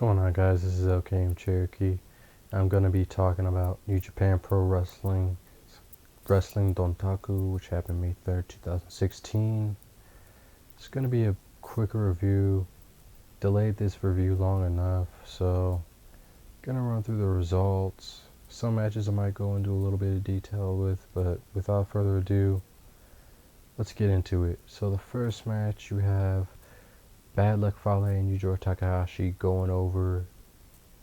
Going on, guys? This is LKM Cherokee. I'm going to be talking about New Japan Pro Wrestling Dontaku, which happened May 3rd, 2016. It's going to be a quick review. Delayed this review long enough, so going to run through the results. Some matches I might go into a little bit of detail with, but without further ado, let's get into it. So the first match, you have Bad Luck Fale and Yujiro Takahashi going over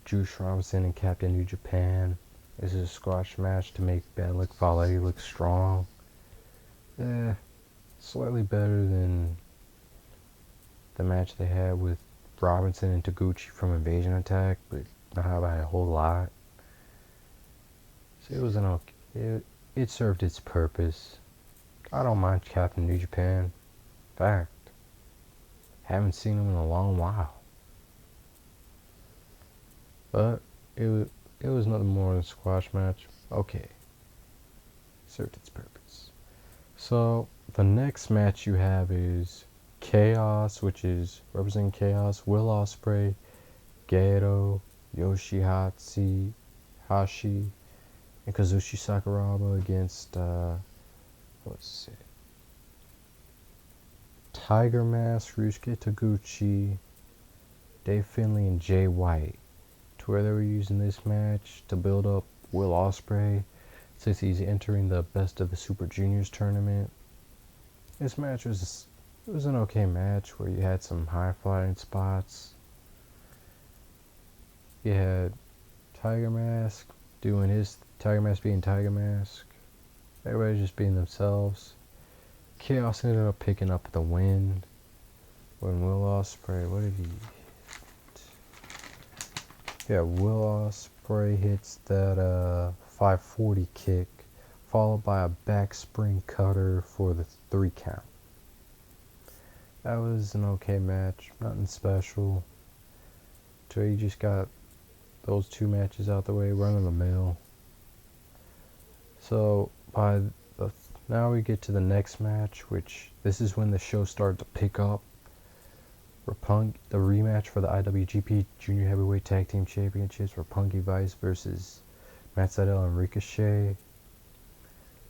Juice Robinson and Captain New Japan. This is a squash match to make Bad Luck Fale look strong. Slightly better than the match they had with Robinson and Taguchi from Invasion Attack, but not by a whole lot. So it was an okay. It served its purpose. I don't mind Captain New Japan. In fact, haven't seen him in a long while. But it was nothing more than a squash match. Okay. Served its purpose. So the next match you have is Chaos, which is representing Chaos, Will Ospreay, Gato, Yoshihashi, and Kazushi Sakuraba against Tiger Mask, Ryusuke Taguchi, Dave Finlay, and Jay White. To where they were using this match to build up Will Ospreay since he's entering the Best of the Super Juniors tournament. This match was an okay match where you had some high flying spots. You had Tiger Mask doing his Tiger Mask being Tiger Mask. Everybody just being themselves. Chaos ended up picking up the win when Will Ospreay, what did he hit? Yeah, Will Ospreay hits that 540 kick, followed by a back spring cutter for the 3 count. That was an okay match, nothing special. So you just got those 2 matches out the way, run of the mill. So now we get to the next match, which this is when the show started to pick up. The rematch for the IWGP Junior Heavyweight Tag Team Championships for Roppongi Vice versus Matt Sydal and Ricochet.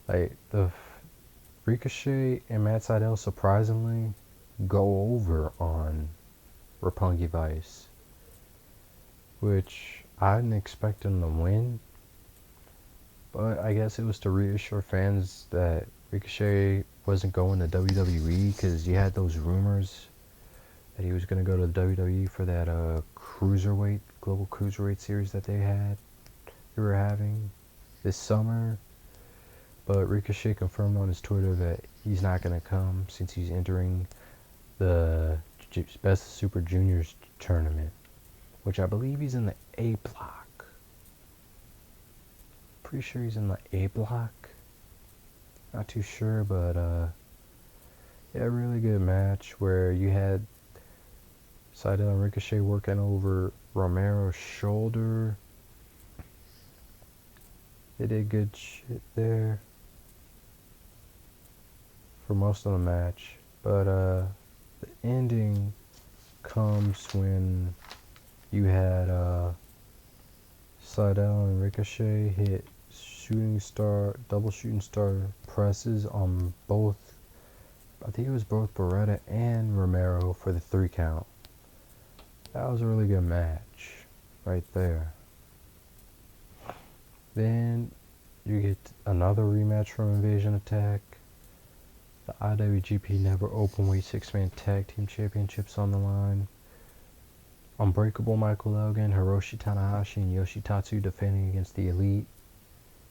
Like, the Ricochet and Matt Sydal surprisingly go over on Roppongi Vice, which I didn't expect them to win, but I guess it was to reassure fans that Ricochet wasn't going to WWE, because you had those rumors that he was going to go to the WWE for that global cruiserweight series that they were having this summer. But Ricochet confirmed on his Twitter that he's not going to come since he's entering the Best of Super Juniors tournament, which I believe he's in the A block. Pretty sure he's in the A block. Not too sure, but yeah, really good match where you had Sydal and Ricochet working over Romero's shoulder. They did good shit there for most of the match, but the ending comes when you had Sydal and Ricochet hit double shooting star presses on both, I think it was both Beretta and Romero for the 3 count. That was a really good match right there. Then you get another rematch from Invasion Attack. The IWGP Never Openweight 6-man Tag Team Championships on the line. Unbreakable Michael Elgin, Hiroshi Tanahashi, and Yoshitatsu defending against the Elite,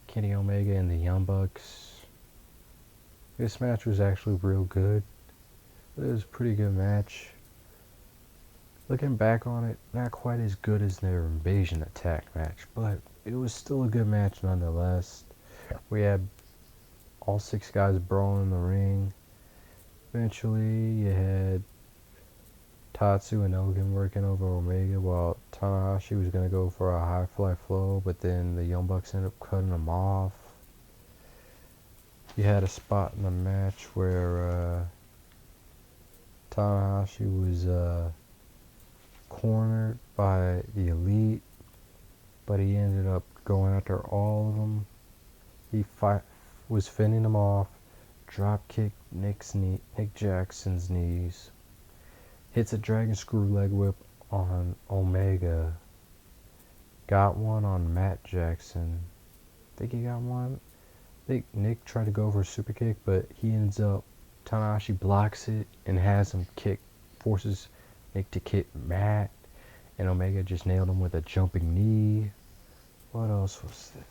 Kenny Omega, and the Young Bucks. This match was actually real good. It was a pretty good match. Looking back on it, not quite as good as their Invasion Attack match, but it was still a good match nonetheless. We had all 6 guys brawling in the ring. Eventually, you had Tatsu and Elgin working over Omega, while Tanahashi was going to go for a high fly flow, but then the Young Bucks ended up cutting him off. You had a spot in the match where Tanahashi was cornered by the Elite, but he ended up going after all of them. He was fending them off, drop kicked Nick Jackson's knees, hits a dragon screw leg whip on Omega, got one on Matt Jackson. Think he got one? I think Nick tried to go for a super kick, but he ends up, Tanahashi blocks it and has him forces Nick to kick Matt, and Omega just nailed him with a jumping knee. What else was there?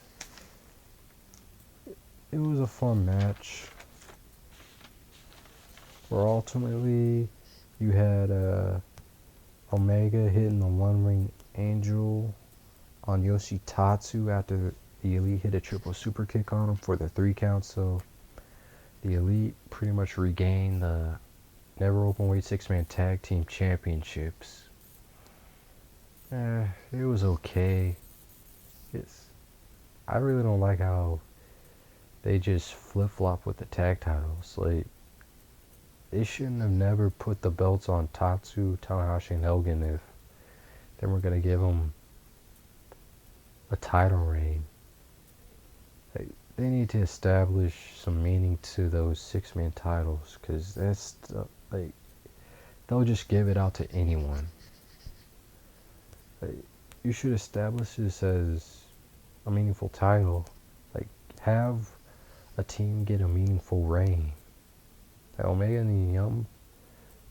It was a fun match. Where ultimately you had Omega hitting the One Ring Angel on Yoshitatsu after the Elite hit a triple super kick on him for the 3 count. So the Elite pretty much regained the Never Openweight 6-man tag team championships. It was okay. I really don't like how they just flip-flop with the tag titles. Like, they shouldn't have never put the belts on Tatsu, Tanahashi, and Elgin if they were going to give them a title reign. They need to establish some meaning to those 6-man titles, because that's like, they'll just give it out to anyone. Like, you should establish this as a meaningful title. Like, have a team get a meaningful reign. Like Omega and the Young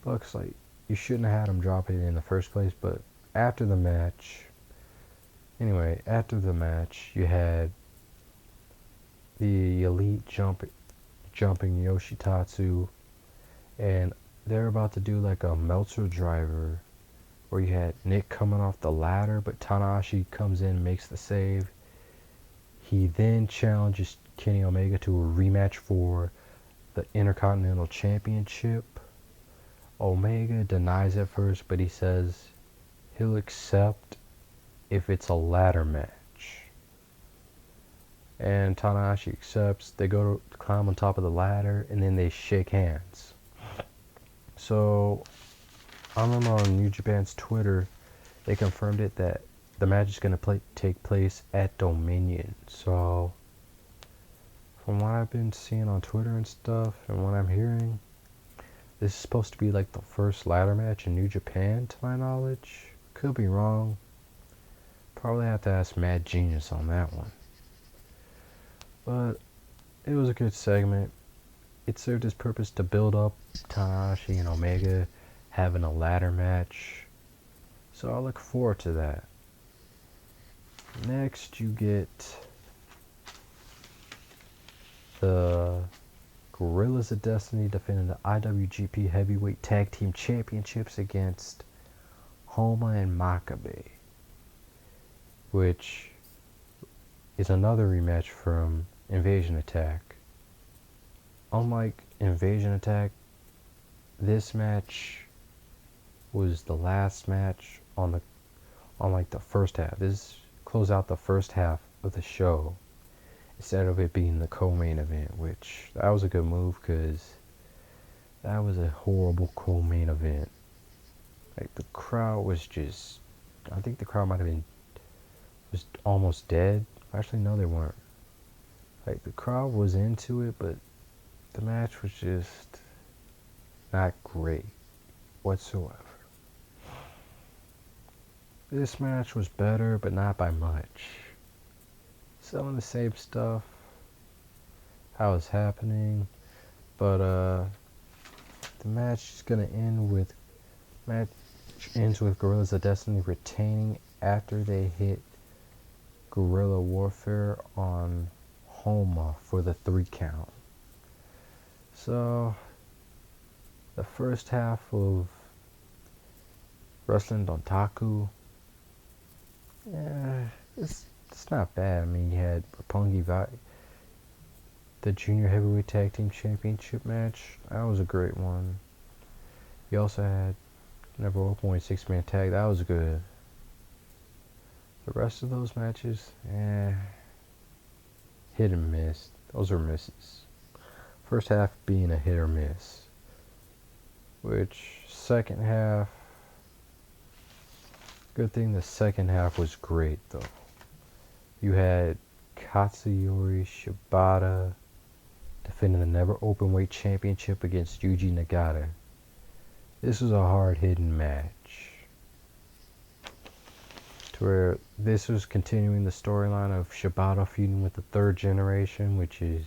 Bucks, like, you shouldn't have had them drop it in the first place. But after the match, you had the Elite jumping Yoshitatsu, and they're about to do like a Meltzer driver, where you had Nick coming off the ladder, but Tanahashi comes in and makes the save. He then challenges Kenny Omega to a rematch for the Intercontinental Championship. Omega denies at first, but he says he'll accept if it's a ladder match. And Tanahashi accepts. They go to climb on top of the ladder, and then they shake hands. So, I remember on New Japan's Twitter, they confirmed it that the match is going to take place at Dominion. So, from what I've been seeing on Twitter and stuff, and what I'm hearing, this is supposed to be like the first ladder match in New Japan, to my knowledge. Could be wrong. Probably have to ask Mad Genius on that one. But it was a good segment. It served its purpose to build up Tanahashi and Omega having a ladder match. So I look forward to that. Next, you get the Guerrillas of Destiny defending the IWGP Heavyweight Tag Team Championships against Homa and Makabe, which is another rematch from Invasion Attack. Unlike Invasion Attack, this match was the last match on like the first half. This closed out the first half of the show instead of it being the co-main event, which that was a good move, because that was a horrible co-main event. Like, the crowd was just, I think the crowd might have been was almost dead. Actually, no, they weren't. Like, the crowd was into it, but the match was just not great whatsoever. This match was better, but not by much. Some of the same stuff, how it's happening, but the match is gonna ends with Guerrillas of Destiny retaining after they hit Guerrilla Warfare on Homa for the 3 count. So, the first half of Wrestling Dontaku, it's not bad. I mean, you had Roppongi the Junior Heavyweight Tag Team Championship match. That was a great one. You also had Never Openweight 6-man tag. That was good. The rest of those matches, hit and miss. Those are misses. First half being a hit or miss. Which, second half, Good thing the second half was great, though. You had Katsuyori Shibata defending the never openweight championship against Yuji Nagata. This was a hard-hitting match, to where this was continuing the storyline of Shibata feuding with the third generation, which is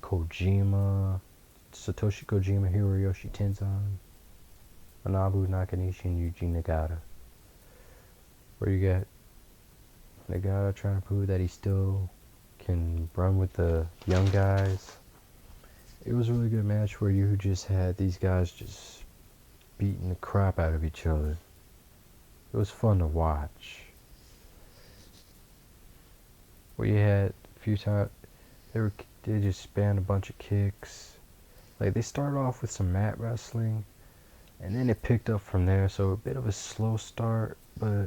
Kojima, Satoshi Kojima, Hiroyoshi Tenzan, Manabu Nakanishi, and Yuji Nagata. Where you get Nagata trying to prove that he still can run with the young guys. It was a really good match where you just had these guys just beating the crap out of each other. It was fun to watch. Where you had a few times they just spanned a bunch of kicks. Like, they started off with some mat wrestling, and then it picked up from there. So a bit of a slow start, but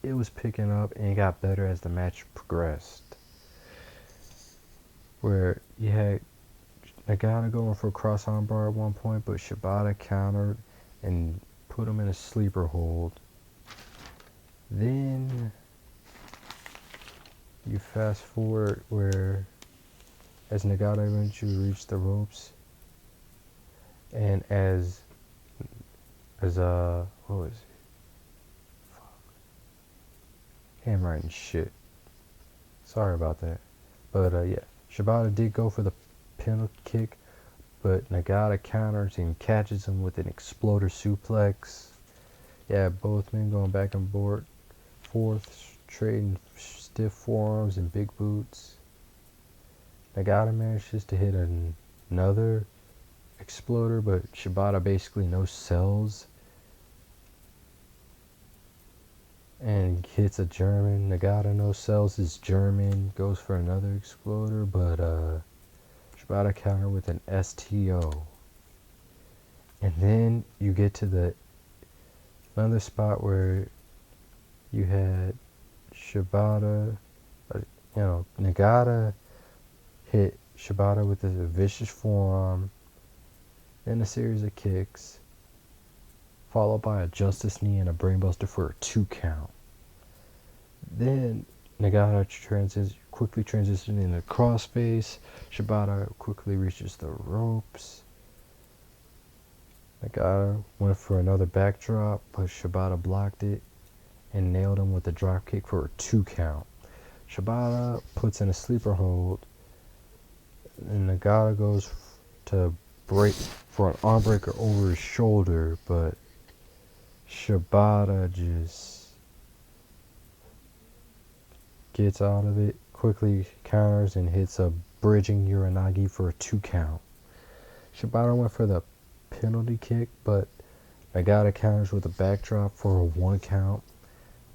it was picking up and it got better as the match progressed. Where you had Nagata going for a cross armbar at one point, but Shibata countered and put him in a sleeper hold. Then you fast forward where as Nagata eventually reached the ropes, and as what was it? Fuck. Handwriting shit. Sorry about that. But yeah, Shibata did go for the penalty kick, but Nagata counters and catches him with an exploder suplex. Yeah, both men going back and forth, trading stiff forearms and big boots. Nagata manages to hit another exploder, but Shibata basically no sells and hits a German. Nagata no sells his German, goes for another exploder, but Shibata counter with an STO. And then you get to another spot where you had Shibata, Nagata hit Shibata with a vicious forearm, then a series of kicks, followed by a justice knee and a brainbuster for a 2 count. Then Nagata quickly transitioned into crossface. Shibata quickly reaches the ropes. Nagata went for another backdrop, but Shibata blocked it and nailed him with a drop kick for a 2 count. Shibata puts in a sleeper hold, and Nagata goes to break for an arm breaker over his shoulder, but Shibata just gets out of it, quickly counters and hits a bridging Uranagi for a 2 count. Shibata went for the penalty kick, but Nagata counters with a backdrop for a 1 count.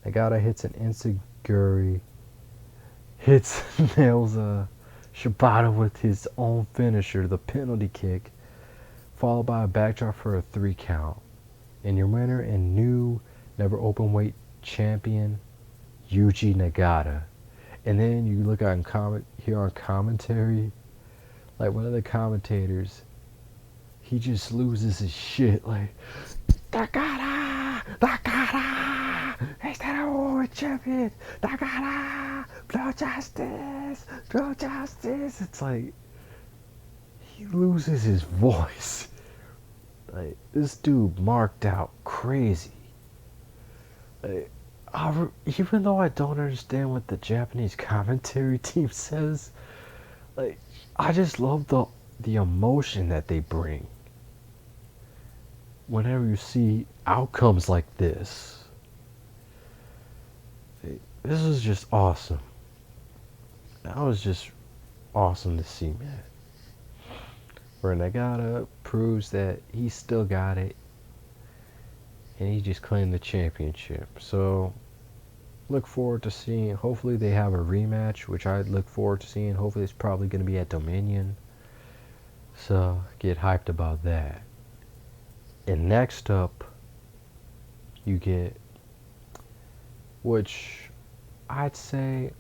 Nagata hits an enziguri, nails Shibata with his own finisher, the penalty kick, followed by a backdrop for a 3 count. And your winner and new never openweight champion, Yuji Nagata. And then you look at here on commentary, like one of the commentators, he just loses his shit, like, Nagata, he's the old champion, Nagata, blow justice. It's like, he loses his voice. Like, this dude marked out crazy. Like, even though I don't understand what the Japanese commentary team says, like, I just love the emotion that they bring whenever you see outcomes like this. This is just awesome. That was just awesome to see, man. Where Nagata proves that he still got it, and he just claimed the championship. So look forward to seeing, hopefully they have a rematch, which I look forward to seeing. Hopefully it's probably going to be at Dominion, so get hyped about that. And next up you get, which I'd say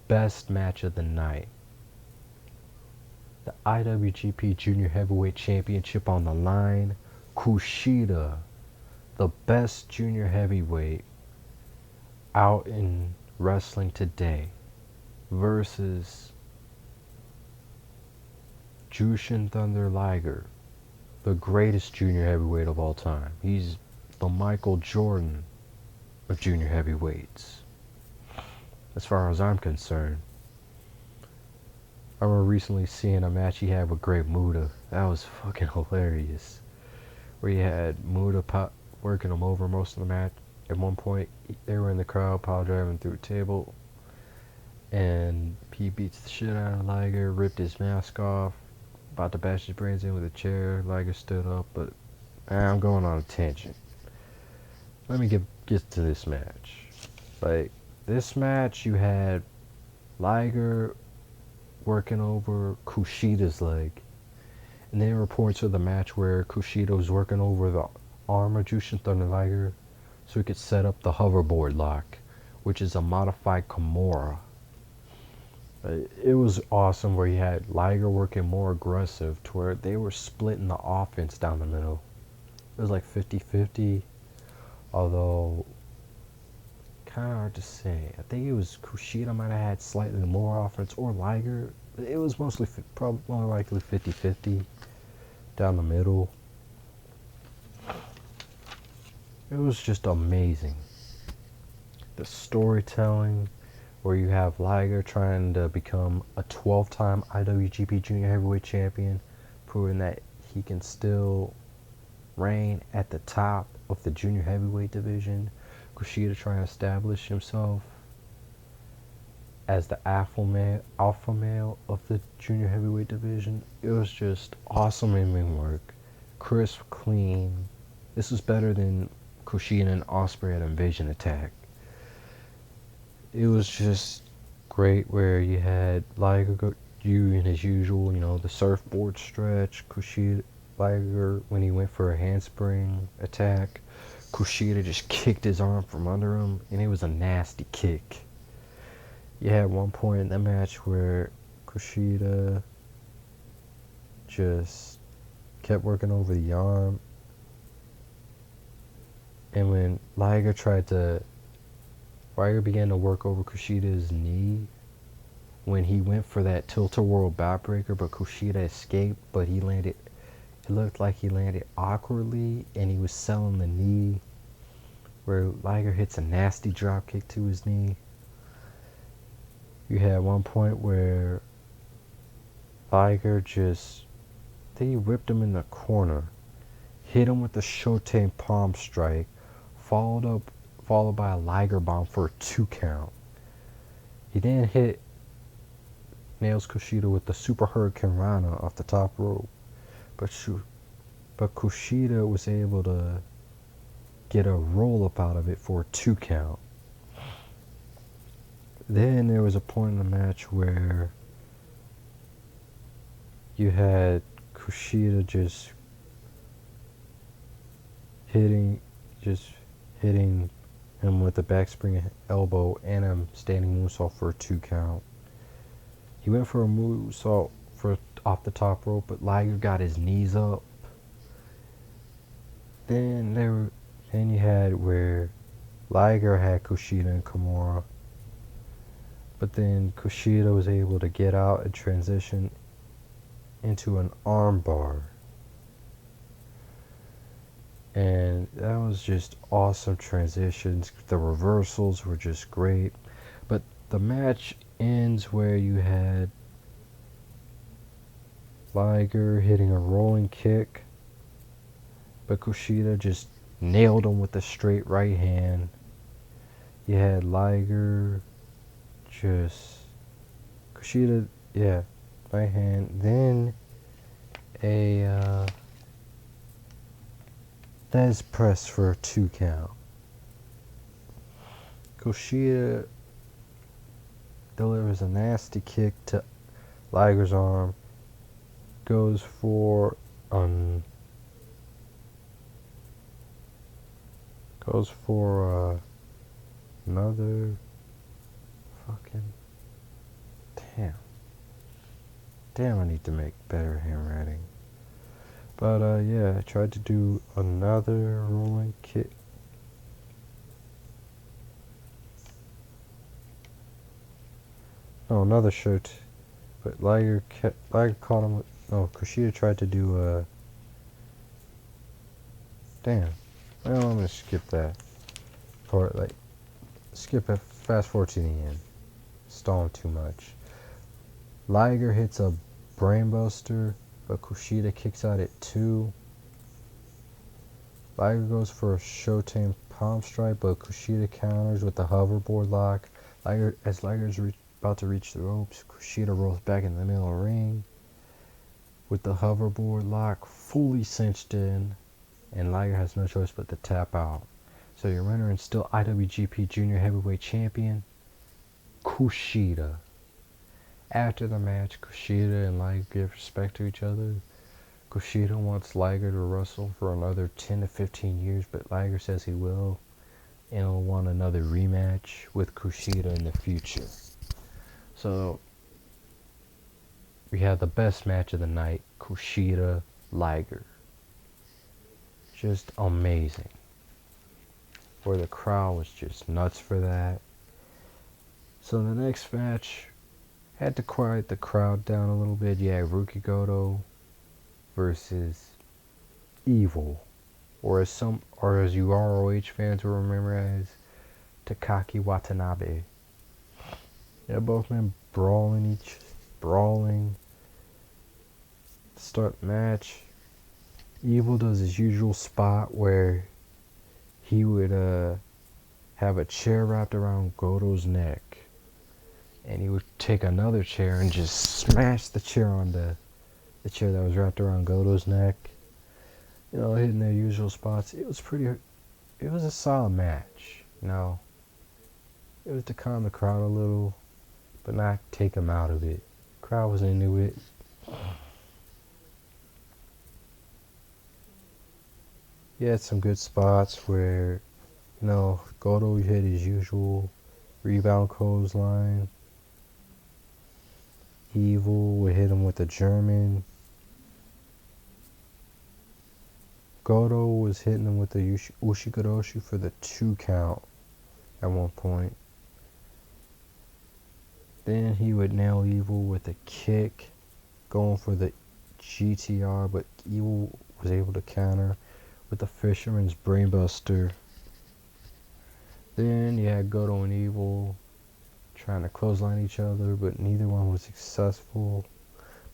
best match of the night, the IWGP Junior Heavyweight Championship on the line. Kushida, the best junior heavyweight, out in wrestling today versus Jushin Thunder Liger, the greatest junior heavyweight of all time. He's the Michael Jordan of junior heavyweights, as far as I'm concerned. I remember recently seeing a match he had with Great Muta. That was fucking hilarious. Where he had Muta working him over most of the match. At one point, they were in the crowd, pile driving through a table, and he beats the shit out of Liger, ripped his mask off, about to bash his brains in with a chair. Liger stood up, but I'm going on a tangent. Let me get to this match. Like, this match, you had Liger working over Kushida's leg. And there are reports of the match where Kushida was working over the arm of Jushin Thunder Liger so he could set up the hoverboard lock, which is a modified Kimura. It was awesome where you had Liger working more aggressive to where they were splitting the offense down the middle. It was like 50-50, although kind of hard to say. I think it was Kushida might have had slightly more offense, or Liger. It was mostly, probably more likely 50-50 down the middle. It was just amazing. The storytelling, where you have Liger trying to become a 12-time IWGP Junior Heavyweight Champion, proving that he can still reign at the top of the Junior Heavyweight division. Kushida trying to establish himself as the alpha male of the Junior Heavyweight division. It was just awesome in-ring work. Crisp, clean. This was better than Kushida and Ospreay at Invasion Attack. It was just great where you had Liger go in his usual, the surfboard stretch. Kushida, Liger, when he went for a handspring attack, Kushida just kicked his arm from under him, and it was a nasty kick. You had one point in the match where Kushida just kept working over the arm, and when Liger began to work over Kushida's knee, when he went for that tilt-a-whirl backbreaker, but Kushida escaped, but it looked like he landed awkwardly, and he was selling the knee, where Liger hits a nasty drop kick to his knee. You had one point where Liger he whipped him in the corner, hit him with the Showtime palm strike, followed by a Liger bomb for a 2 count. He then nails Kushida with the Super Hurricane Rana off the top rope, but Kushida was able to get a roll up out of it for a 2 count. Then there was a point in the match where you had Kushida just hitting him with a backspring elbow and a standing moonsault for a 2 count. He went for a moonsault off the top rope, but Liger got his knees up. Then you had where Liger had Kushida and Kimura, but then Kushida was able to get out and transition into an armbar. And that was just awesome transitions. The reversals were just great. But the match ends where you had Liger hitting a rolling kick, but Kushida just nailed him with a straight right hand. You had Liger Kushida, right hand. Then a Des press for a 2 count. Kushida delivers a nasty kick to Liger's arm. Goes for another fucking damn, I need to make better handwriting. But I tried to do another rolling kick. No, another shirt. But Liger caught him with, no, Kushida tried to do damn. Well, I'm gonna skip that part, like, skip it, fast forward to the end. Stalling too much. Liger hits a brainbuster, but Kushida kicks out at 2. Liger goes for a Showtime palm strike, but Kushida counters with the hoverboard lock. As Liger's about to reach the ropes, Kushida rolls back in the middle of the ring with the hoverboard lock fully cinched in, and Liger has no choice but to tap out. So your winner and still IWGP Junior Heavyweight Champion, Kushida. After the match, Kushida and Liger give respect to each other. Kushida wants Liger to wrestle for another 10 to 15 years, but Liger says he will, and he'll want another rematch with Kushida in the future. So, we had the best match of the night, Kushida Liger. Just amazing. Where the crowd was just nuts for that. So the next match had to quiet the crowd down a little bit. You had Ruki Goto versus Evil, or as you ROH fans will remember as Takaki Watanabe. Yeah, both men brawling. Start match. Evil does his usual spot where he would have a chair wrapped around Goto's neck, and he would take another chair and just smash the chair on the chair that was wrapped around Goto's neck. You know, hitting their usual spots. It was a solid match. You know, it was to calm the crowd a little, but not take them out of it. Crowd was into it. He had some good spots where, you know, Goto hit his usual rebound clothesline. Evil would hit him with a German. Goto was hitting him with the Ushigoroshi for the 2 count at one point. Then he would nail Evil with a kick, going for the GTR, but Evil was able to counter with the Fisherman's Brainbuster. Then you had Goto and Evil trying to clothesline each other, but neither one was successful.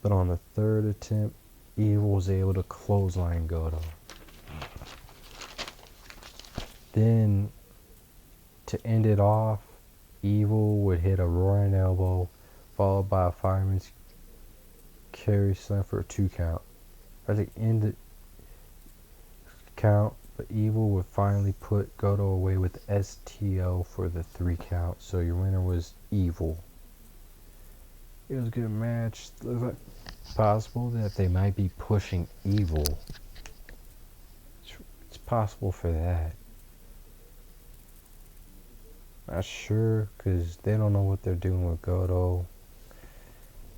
But on the 3rd attempt, Evil was able to clothesline Goto. Then, to end it off, Evil would hit a roaring elbow, followed by a fireman's carry slam for a 2 count. At the end of the count, but Evil would finally put Goto away with STO for the 3 count. So your winner was Evil. It was a good match. It looks like possible that they might be pushing Evil. It's possible for that. Not sure, because they don't know what they're doing with Goto.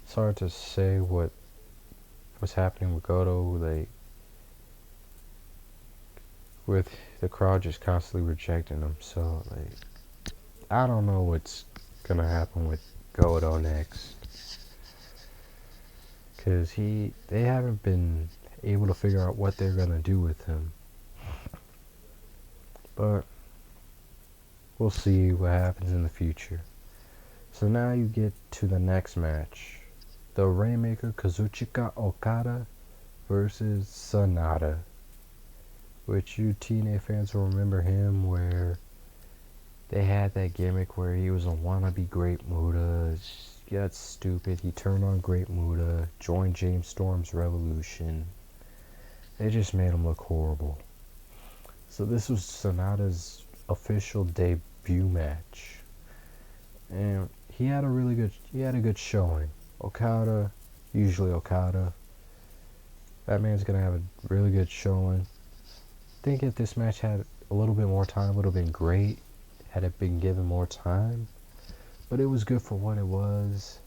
It's hard to say what's happening with Goto, like, with the crowd just constantly rejecting him. So, like, I don't know what's gonna happen with Goto next, because they haven't been able to figure out what they're gonna do with him. But we'll see what happens in the future. So now you get to the next match. The Rainmaker Kazuchika Okada versus Sonata. Which you TNA fans will remember him, where they had that gimmick where he was a wannabe Great Muta. Yeah, it's stupid. He turned on Great Muta, joined James Storm's Revolution. They just made him look horrible. So this was Sonata's official debut match, and he had a good showing. Okada, usually Okada, that man's gonna have a really good showing. I think if this match had a little bit more time, it would have been great had it been given more time, but it was good for what it was.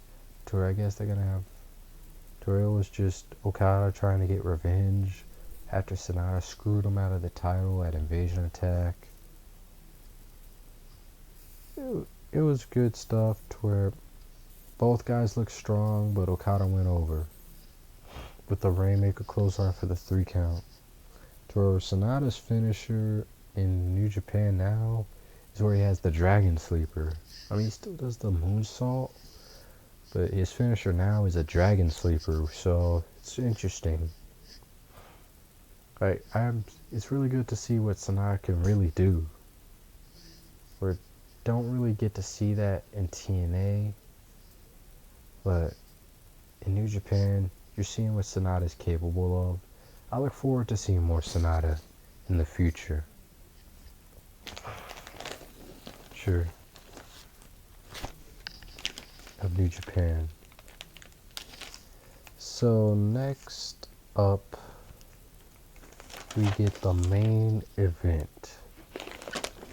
To where I guess they're gonna have, to where it was just Okada trying to get revenge after Sonata screwed him out of the title at Invasion Attack. It was good stuff, to where Both guys look strong, but Okada went over with the Rainmaker clothesline for the 3 count. To where Sonata's finisher in New Japan now is where he has the Dragon Sleeper. I mean, he still does the moonsault, but his finisher now is a Dragon Sleeper, so it's interesting. It's really good to see what Sonata can really do. We don't really get to see that in TNA, but in New Japan, you're seeing what Sonata is capable of. I look forward to seeing more Sonata in the future. Sure. Of New Japan. So next up, we get the main event.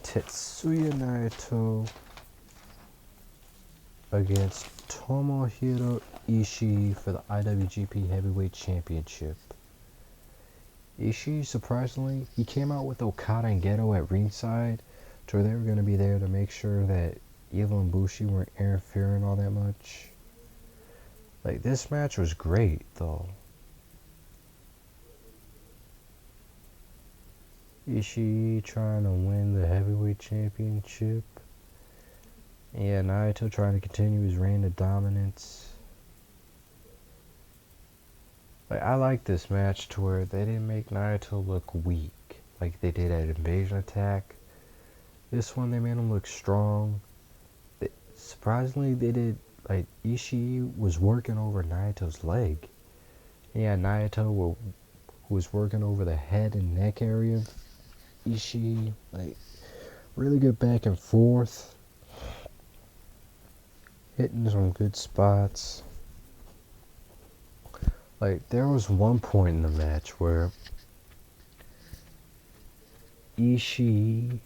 Tetsuya Naito against Tomohiro Ishii for the IWGP Heavyweight Championship. Ishii, surprisingly, he came out with Okada and Geto at ringside, so they were going to be there to make sure that Evil and Bushi weren't interfering all that much. Like, this match was great, though. Ishii trying to win the heavyweight championship. Yeah, Naito trying to continue his reign of dominance. Like, I like this match to where they didn't make Naito look weak like they did at Invasion Attack. This one they made him look strong. Surprisingly, they did, like, Ishii was working over Naito's leg. Yeah, Naito who was working over the head and neck area. Ishii, like, really good back and forth. Hitting some good spots. Like, there was one point in the match where Ishii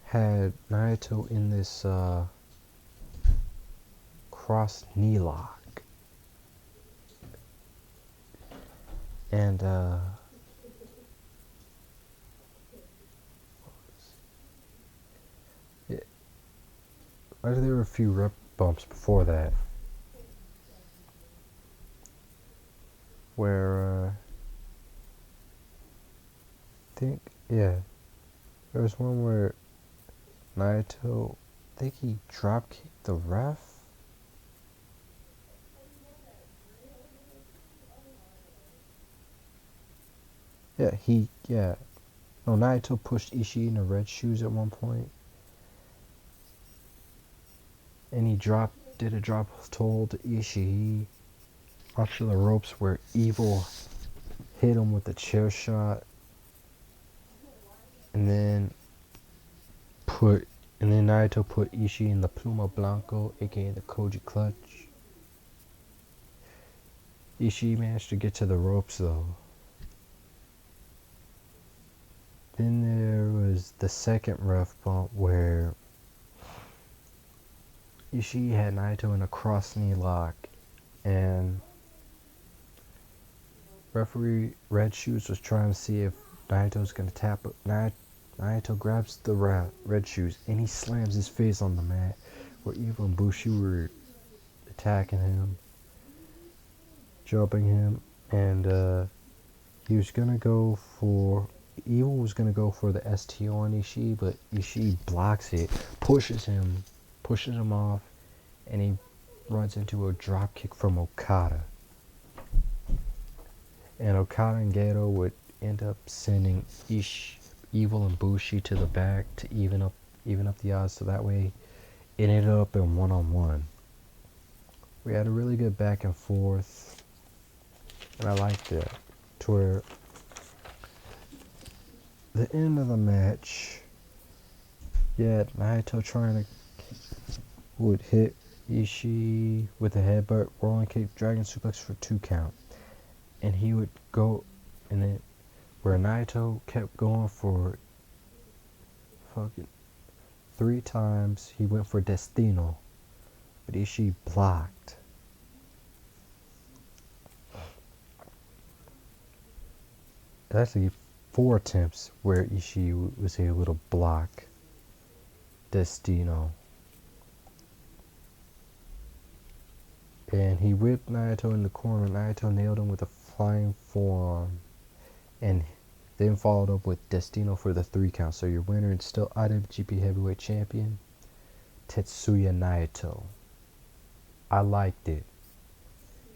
had Naito in this cross knee lock. And there were a few rep bumps before that where there was one where Naito, I think he drop kicked the ref. Naito pushed Ishii in the red shoes at one point. And he did a drop toe to Ishii onto the ropes where Evil hit him with a chair shot. And then Naito put Ishii in the Pluma Blanco, aka the Koji Clutch. Ishii managed to get to the ropes though. Then there was the second ref bump where Ishii had Naito in a cross knee lock, and referee Red Shoes was trying to see if Naito's gonna tap it. Naito grabs the Red Shoes and he slams his face on the mat where Evil and Bushi were attacking him, jumping him, and Evil was gonna go for the STO on Ishii, but Ishii blocks it, pushes him off, and he runs into a drop kick from Okada. And Okada and Geto would end up sending Evil and Bushi to the back to even up the odds, so that way it ended up in 1-on-1. We had a really good back and forth, and I liked it. To where the end of the match, Naito would hit Ishii with a headbutt, rolling kick, dragon suplex for 2 count. And he would go, and then where Naito kept going for fucking 3 times, he went for Destino, but Ishii blocked. Actually, 4 attempts where Ishii was able to block Destino. And he whipped Naito in the corner. Naito nailed him with a flying forearm. And then followed up with Destino for the 3 count. So your winner and still IWGP Heavyweight Champion, Tetsuya Naito. I liked it.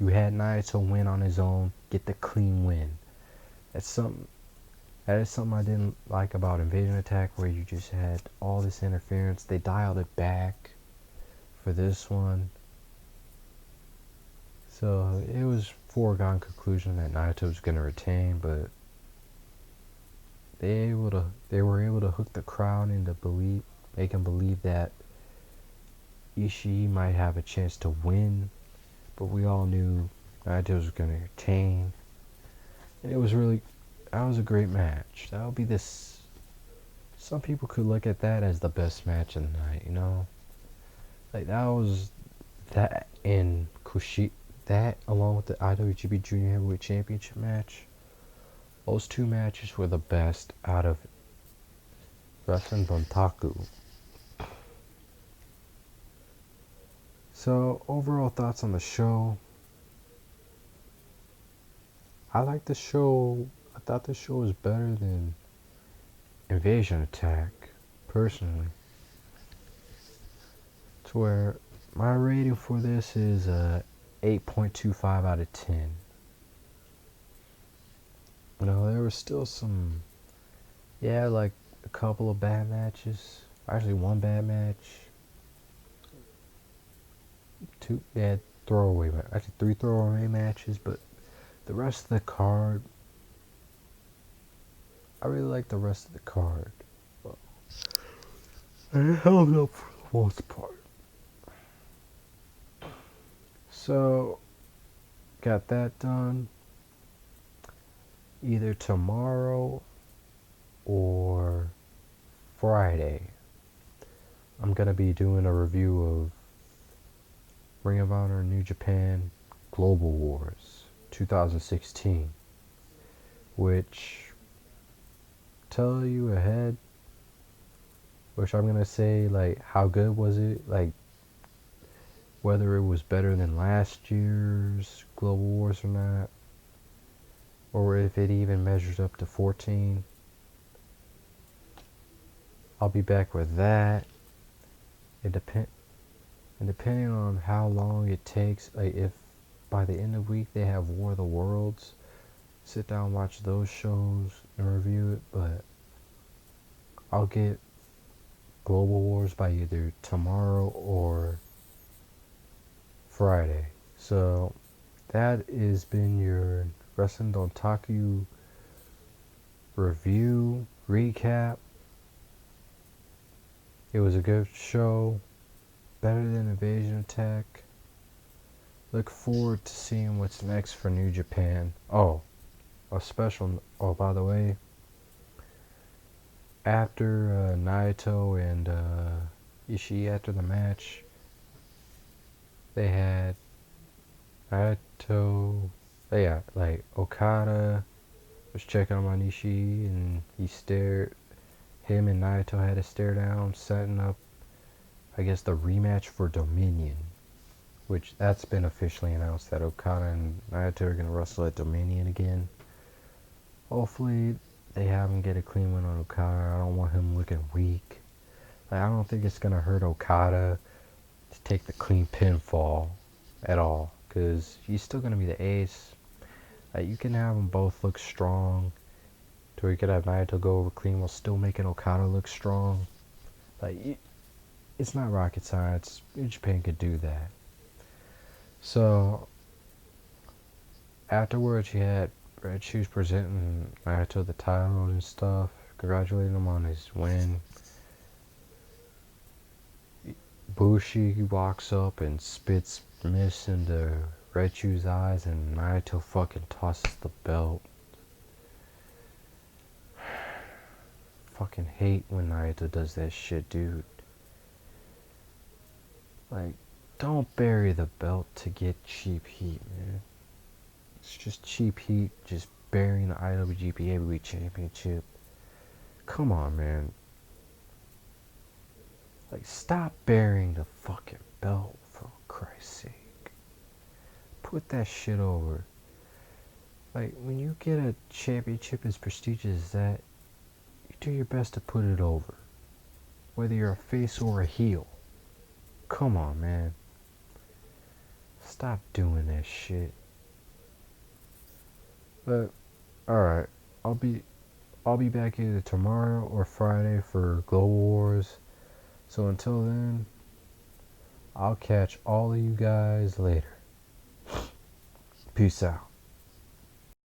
You had Naito win on his own, get the clean win. That is something I didn't like about Invasion Attack, where you just had all this interference. They dialed it back for this one. So it was foregone conclusion that Naito was going to retain, but they were able to hook the crowd into make them believe that Ishii might have a chance to win, but we all knew Naito was going to retain. And that was a great match. That would be this. Some people could look at that as the best match of the night, you know? Like, that was that and that along with the IWGP Junior Heavyweight Championship match. Those 2 matches were the best out of Wrestling Dontaku. So, overall thoughts on the show. I like the show. I thought the show was better than Invasion Attack, personally. To where my rating for this is 8.25 out of 10. You know, there was still like a couple of bad matches. Actually, one bad match. 2 bad throwaway matches. Actually, 3 throwaway matches, but the rest of the card, I really like the rest of the card. And it held up for the most part. So, got that done. Either tomorrow or Friday, I'm going to be doing a review of Ring of Honor New Japan Global Wars 2016, which, tell you ahead, which I'm going to say, like, how good was it? Like, whether it was better than last year's Global Wars or not, or if it even measures up to 14. I'll be back with that. And depending on how long it takes, like if by the end of the week they have War of the Worlds, sit down and watch those shows and review it. But I'll get Global Wars by either tomorrow or Friday. So that has been your Wrestling Dontaku review recap. It was a good show, better than Invasion Attack. Look forward to seeing what's next for New Japan. Oh, by the way, after Naito and Ishii, after the match, they had Naito, like Okada was checking on Ishii, and him and Naito had to stare down, setting up, I guess, the rematch for Dominion, which that's been officially announced that Okada and Naito are going to wrestle at Dominion again. Hopefully they have him get a clean win on Okada. I don't want him looking weak. Like, I don't think it's going to hurt Okada to take the clean pinfall at all, because he's still going to be the ace. Like, you can have them both look strong, to where you could have Naito go over clean while still making Okada look strong. Like, it's not rocket science. New Japan could do that. So, afterwards, you had Red Shoes presenting Naito the title and stuff, congratulating him on his win. Bushi walks up and spits mist into Red Shoes' eyes, and Naito fucking tosses the belt. Fucking hate when Naito does that shit, dude. Like, don't bury the belt to get cheap heat, man. It's just cheap heat, just burying the IWGP Heavyweight Championship. Come on, man. Like, stop burying the fucking belt, for Christ's sake. put that shit over. Like, when you get a championship as prestigious as that, you do your best to put it over. Whether you're a face or a heel. Come on, man. Stop doing that shit. But, alright. I'll be back either tomorrow or Friday for Global Wars. So until then, I'll catch all of you guys later. Peace out.